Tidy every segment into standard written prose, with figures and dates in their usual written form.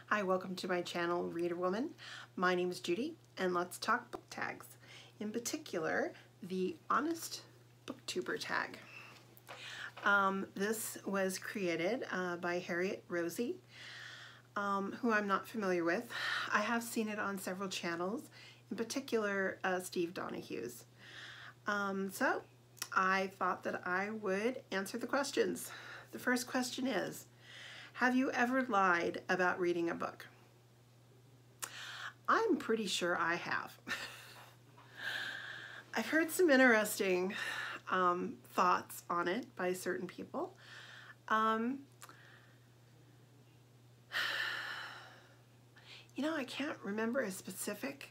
Hi, welcome to my channel, Reader Woman. My name is Judy, and let's talk book tags. In particular, the Honest BookTuber Tag. This was created by Harriet Rosie, who I'm not familiar with. I have seen it on several channels, in particular Steve Donahue's. So I thought that I would answer the questions. The first question is, have you ever lied about reading a book? I'm pretty sure I have. I've heard some interesting thoughts on it by certain people. You know, I can't remember a specific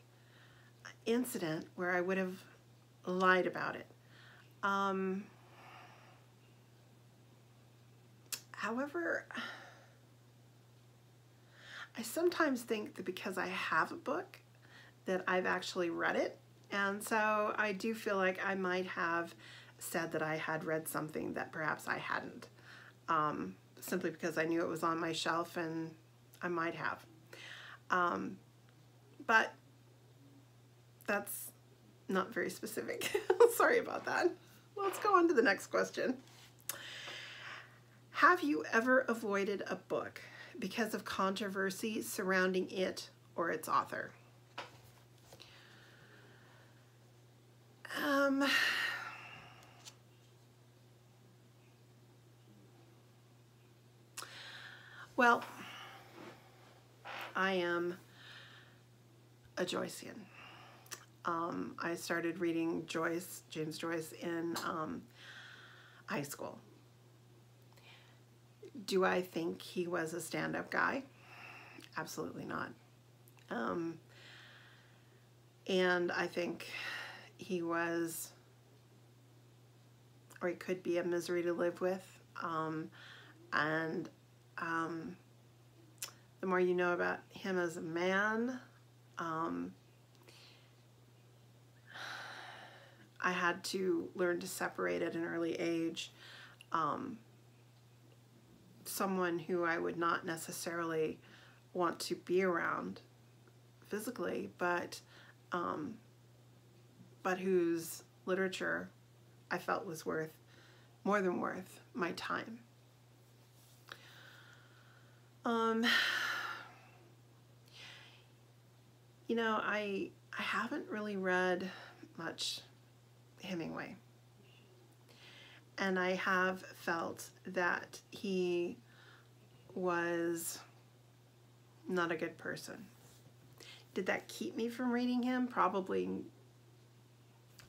incident where I would have lied about it. However, I sometimes think that because I have a book that I've actually read it, and so I do feel like I might have said that I had read something that perhaps I hadn't, simply because I knew it was on my shelf and I might have. But that's not very specific. Sorry about that. Let's go on to the next question. Have you ever avoided a book because of controversy surrounding it or its author? Well, I am a Joycean. I started reading James Joyce in high school. Do I think he was a stand-up guy? Absolutely not. And I think he was, or he could be, a misery to live with. The more you know about him as a man, I had to learn to separate at an early age someone who I would not necessarily want to be around physically, but whose literature I felt was more than worth my time. You know, I haven't really read much Hemingway, and I have felt that he was not a good person. Did that keep me from reading him? Probably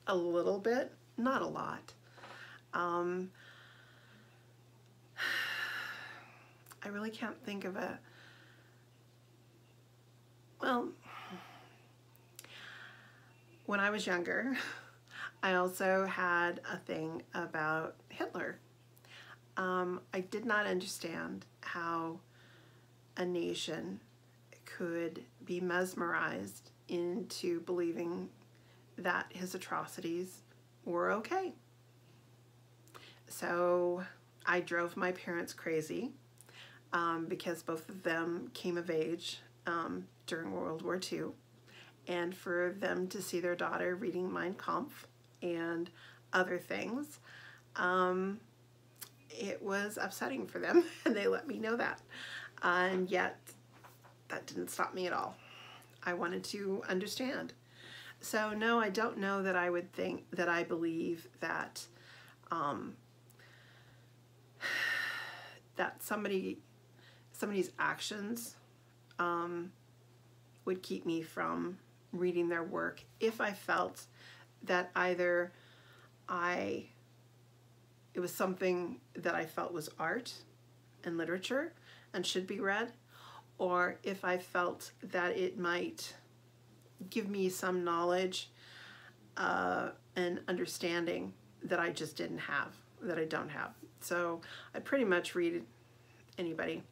a little bit, not a lot. I really can't think of a, well, when I was younger, I also had a thing about Hitler. I did not understand how a nation could be mesmerized into believing that his atrocities were okay. So I drove my parents crazy because both of them came of age during World War II. And for them to see their daughter reading Mein Kampf and other things, it was upsetting for them, and they let me know that. And yet, that didn't stop me at all. I wanted to understand. So no, I don't know that I would think that I believe that that somebody's actions would keep me from reading their work if I felt that either it was something that I felt was art and literature and should be read, or if I felt that it might give me some knowledge and understanding that I just didn't have, that I don't have. So I pretty much read anybody.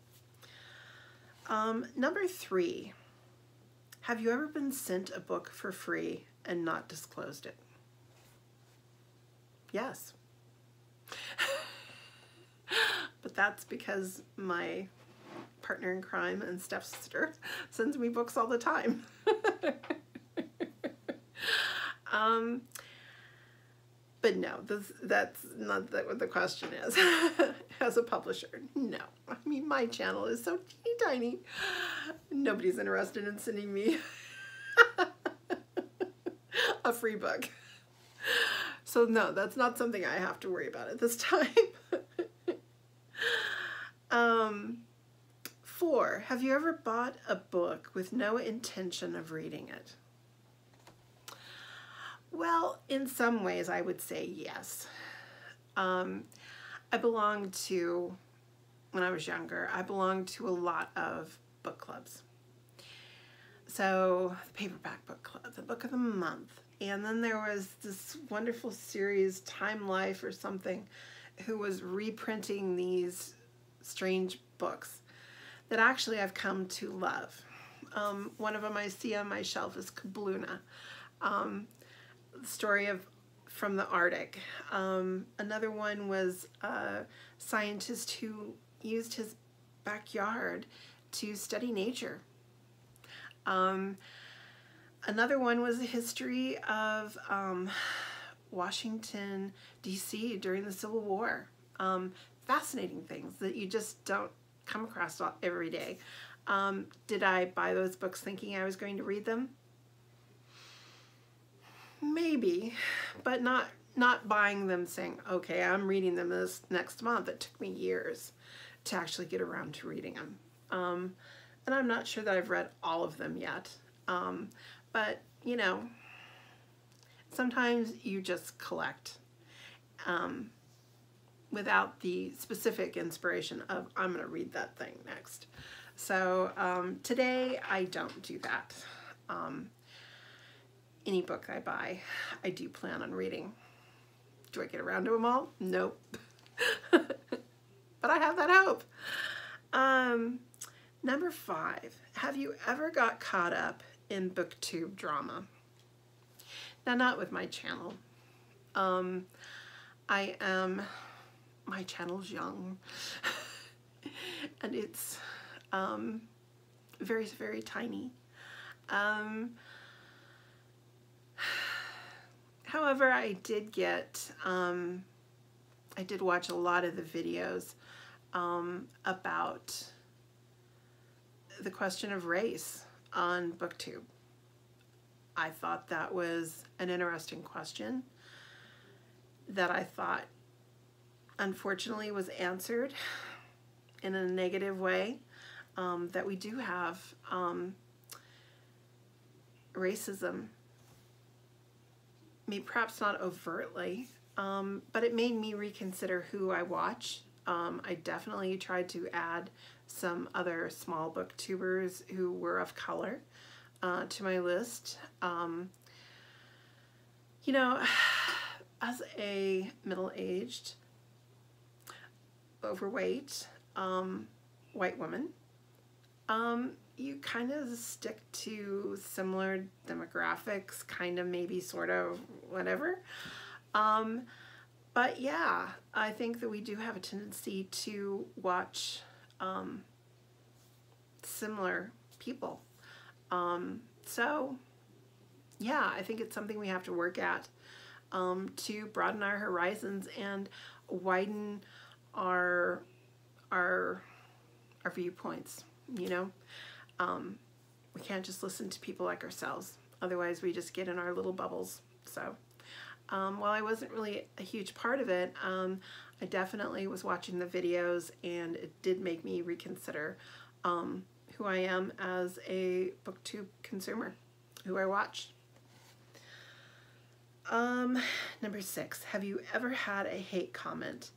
Number 3, have you ever been sent a book for free and not disclosed it? Yes. But that's because my partner in crime and stepsister, sends me books all the time. But no, that's not what the question is. As a publisher, no. I mean, my channel is so teeny tiny. Nobody's interested in sending me a free book. So no, that's not something I have to worry about at this time. 4, have you ever bought a book with no intention of reading it? Well, in some ways I would say yes. I belonged to, when I was younger, I belonged to a lot of book clubs. So the paperback book club, the book of the month, and then there was this wonderful series, Time Life or something, who was reprinting these strange books that actually I've come to love. One of them I see on my shelf is Kabluna. The story from the Arctic. Another one was a scientist who used his backyard to study nature. Another one was a history of Washington, D.C. during the Civil War. Fascinating things that you just don't come across every day. Did I buy those books thinking I was going to read them? Maybe, but not buying them saying, okay, I'm reading them this next month. It took me years to actually get around to reading them. And I'm not sure that I've read all of them yet. But, you know, sometimes you just collect without the specific inspiration of, I'm going to read that thing next. So today I don't do that. Any book I buy, I do plan on reading. Do I get around to them all? Nope. But I have that hope. Number 5, have you ever got caught up in BookTube drama? Now, not with my channel. My channel's young. And it's very, very tiny. However, I did watch a lot of the videos about the question of race on BookTube. I thought that was an interesting question that I thought unfortunately was answered in a negative way, that we do have racism. Maybe perhaps not overtly, but it made me reconsider who I watch. I definitely tried to add some other small booktubers who were of color to my list. You know, as a middle-aged, overweight, white woman, you kind of stick to similar demographics, kind of, maybe, sort of, whatever. But yeah, I think that we do have a tendency to watch similar people. So yeah, I think it's something we have to work at to broaden our horizons and widen our viewpoints, you know. We can't just listen to people like ourselves. Otherwise, we just get in our little bubbles. So while I wasn't really a huge part of it, I definitely was watching the videos, and it did make me reconsider who I am as a BookTube consumer, who I watch. Number 6, have you ever had a hate comment?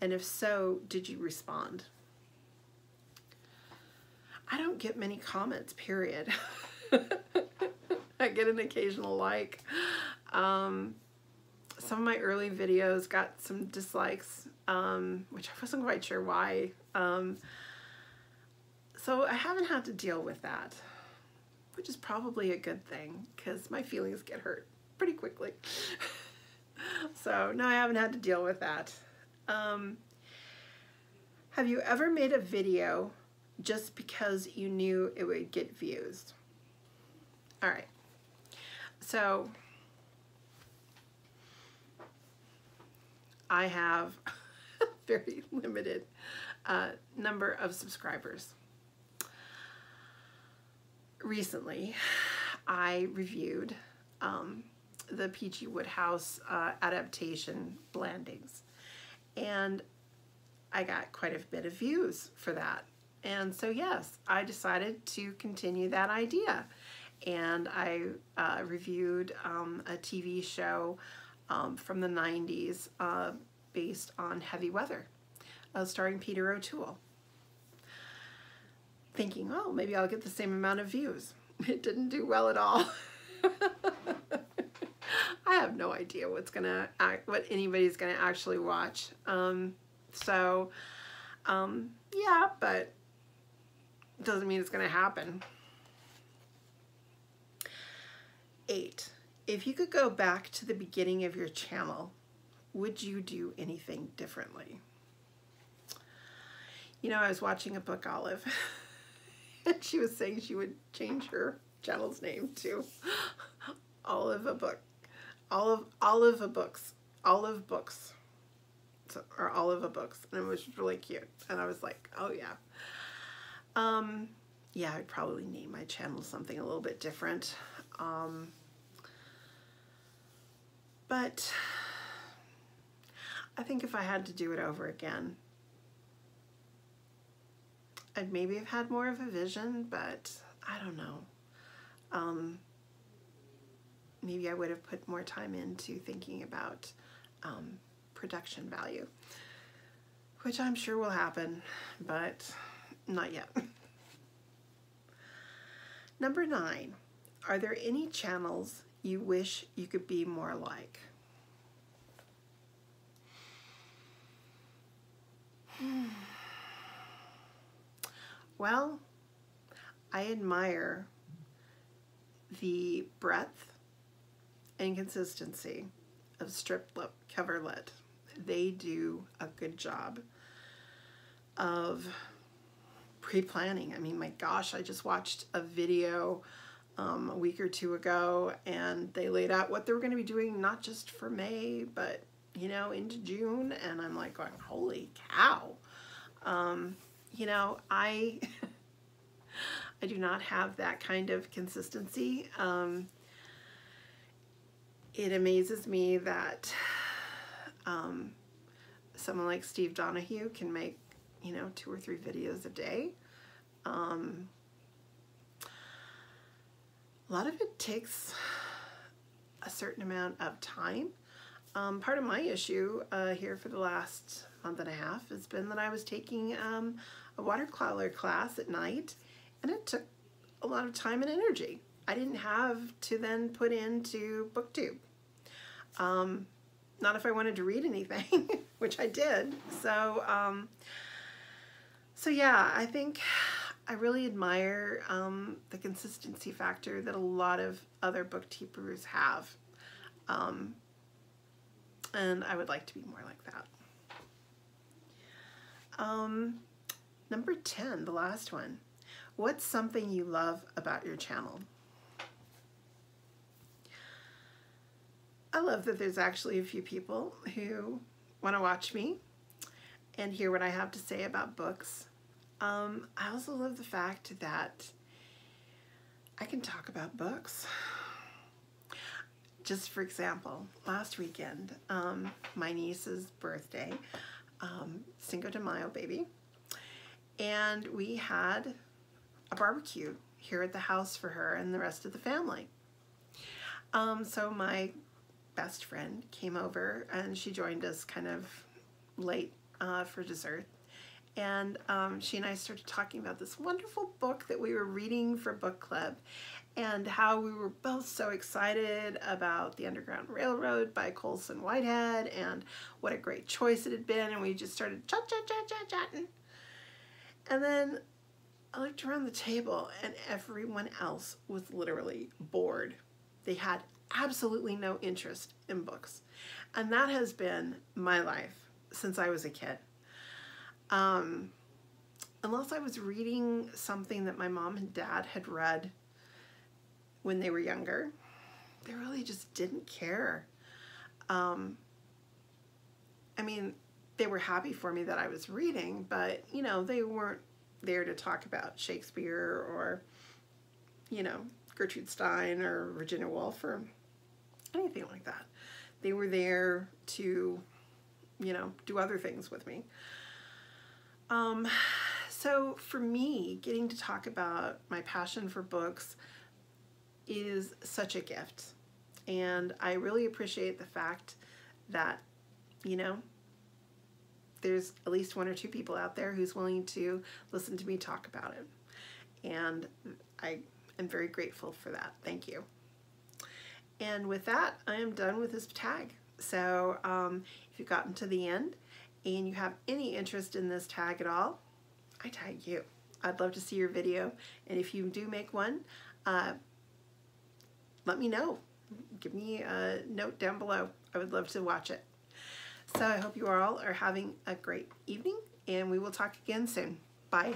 And if so, did you respond? I don't get many comments, period. I get an occasional like. Some of my early videos got some dislikes, which I wasn't quite sure why. So I haven't had to deal with that, which is probably a good thing, because my feelings get hurt pretty quickly. So no, I haven't had to deal with that. Have you ever made a video just because you knew it would get views. All right, so I have a very limited number of subscribers. Recently, I reviewed the P.G. Wodehouse adaptation Blandings, and I got quite a bit of views for that. And so yes, I decided to continue that idea, and I reviewed a TV show from the 90s based on heavy weather, starring Peter O'Toole, thinking, oh, maybe I'll get the same amount of views. It didn't do well at all. I have no idea what anybody's gonna actually watch. Yeah, but doesn't mean it's gonna happen. 8. If you could go back to the beginning of your channel, would you do anything differently? You know, I was watching a book Olive, and she was saying she would change her channel's name to Olive a Book. Olive a Books. Olive Books. So, or Olive a Books. And it was really cute. And I was like, oh yeah. Yeah, I'd probably name my channel something a little bit different. But I think if I had to do it over again, I'd maybe have had more of a vision, but I don't know. Maybe I would have put more time into thinking about production value, which I'm sure will happen, but not yet. Number 9, are there any channels you wish you could be more like? Well, I admire the breadth and consistency of Strip Cover Lit. They do a good job of pre-planning. I mean, my gosh, I just watched a video a week or 2 ago, and they laid out what they were going to be doing, not just for May, but, you know, into June, and I'm like going, holy cow. You know, I do not have that kind of consistency. It amazes me that someone like Steve Donahue can make, you know, 2 or 3 videos a day. A lot of it takes a certain amount of time. Part of my issue here for the last month and a half has been that I was taking a watercolor class at night, and it took a lot of time and energy. I didn't have to then put into BookTube. Not if I wanted to read anything, which I did. So yeah, I think I really admire the consistency factor that a lot of other booktubers have. And I would like to be more like that. Number 10, the last one. What's something you love about your channel? I love that there's actually a few people who want to watch me and hear what I have to say about books. I also love the fact that I can talk about books. Just for example, last weekend, my niece's birthday, Cinco de Mayo baby, and we had a barbecue here at the house for her and the rest of the family. So my best friend came over, and she joined us kind of late for dessert. And she and I started talking about this wonderful book that we were reading for book club, and how we were both so excited about The Underground Railroad by Colson Whitehead, and what a great choice it had been. And we just started chatting. And then I looked around the table, and everyone else was literally bored. They had absolutely no interest in books. And that has been my life since I was a kid. unless I was reading something that my mom and dad had read when they were younger, they really just didn't care. I mean, they were happy for me that I was reading, but, you know, they weren't there to talk about Shakespeare or, you know, Gertrude Stein or Virginia Woolf or anything like that. They were there to, you know, do other things with me. So for me, getting to talk about my passion for books is such a gift. And I really appreciate the fact that, you know, there's at least 1 or 2 people out there who's willing to listen to me talk about it. And I am very grateful for that. Thank you. And with that, I am done with this tag. So if you've gotten to the end and you have any interest in this tag at all, I tag you. I'd love to see your video. And if you do make one, let me know. Give me a note down below. I would love to watch it. So I hope you all are having a great evening, and we will talk again soon. Bye.